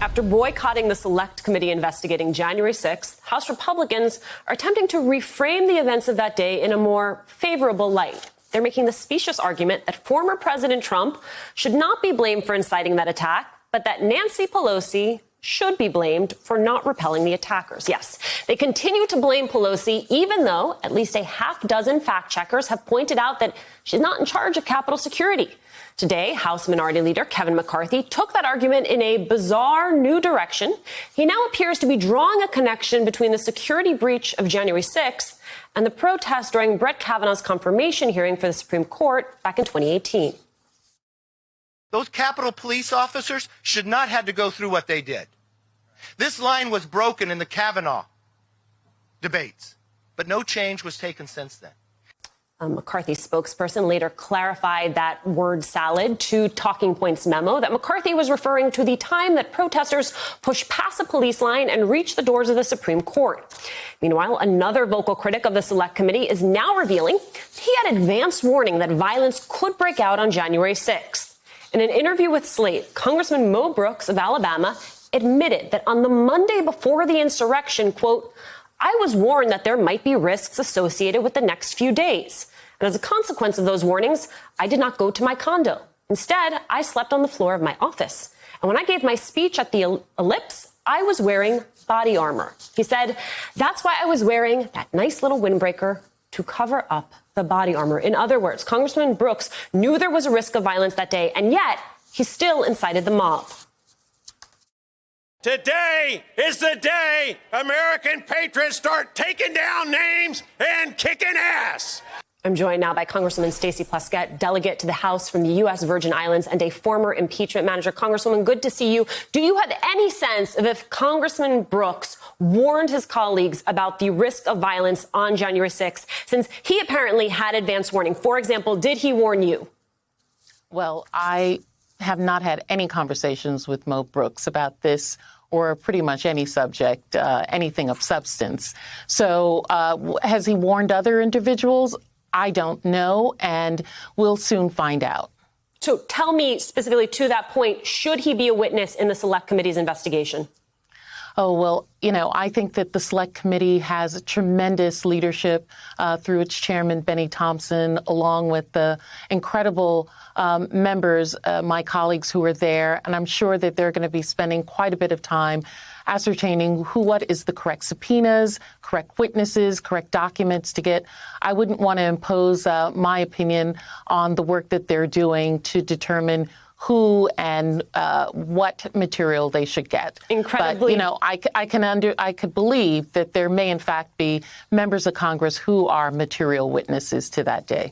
After boycotting the Select Committee investigating January 6th, House Republicans are attempting to reframe the events of that day in a more favorable light. They're making the specious argument that former President Trump should not be blamed for inciting that attack, but that Nancy Pelosi should be blamed for not repelling the attackers. Yes, they continue to blame Pelosi, even though at least a half dozen fact checkers have pointed out that she's not in charge of Capitol security. Today, House Minority Leader Kevin McCarthy took that argument in a bizarre new direction. He now appears to be drawing a connection between the security breach of January 6th and the protest during Brett Kavanaugh's confirmation hearing for the Supreme Court back in 2018. Those Capitol Police officers should not have to go through what they did. This line was broken in the Kavanaugh debates, but no change was taken since then. McCarthy's spokesperson later clarified that word salad to Talking Points memo that McCarthy was referring to the time that protesters pushed past a police line and reached the doors of the Supreme Court. Meanwhile, another vocal critic of the Select Committee is now revealing he had advance warning that violence could break out on January 6th. In an interview with Slate, Congressman Mo Brooks of Alabama admitted that on the Monday before the insurrection, quote, I was warned that there might be risks associated with the next few days. And as a consequence of those warnings, I did not go to my condo. Instead, I slept on the floor of my office. And when I gave my speech at the Ellipse, I was wearing body armor. He said, that's why I was wearing that nice little windbreaker to cover up the body armor. In other words, Congressman Brooks knew there was a risk of violence that day, and yet he still incited the mob. Today is the day American patriots start taking down names and kicking ass. I'm joined now by Congresswoman Stacey Plaskett, delegate to the House from the U.S. Virgin Islands and a former impeachment manager. Congresswoman, good to see you. Do you have any sense of if Congressman Brooks warned his colleagues about the risk of violence on January 6th, since he apparently had advance warning? For example, did he warn you? Well, I have not had any conversations with Mo Brooks about this or pretty much any subject, anything of substance. So has he warned other individuals? I don't know, and we'll soon find out. So tell me specifically to that point, should he be a witness in the Select Committee's investigation? Oh, well, you know, I think that the Select Committee has tremendous leadership through its chairman, Benny Thompson, along with the incredible members, my colleagues who are there. And I'm sure that they're going to be spending quite a bit of time ascertaining what is the correct subpoenas, correct witnesses, correct documents to get. I wouldn't want to impose my opinion on the work that they're doing to determine who and what material they should get. Incredibly. But, you know, I could believe that there may in fact be members of Congress who are material witnesses to that day.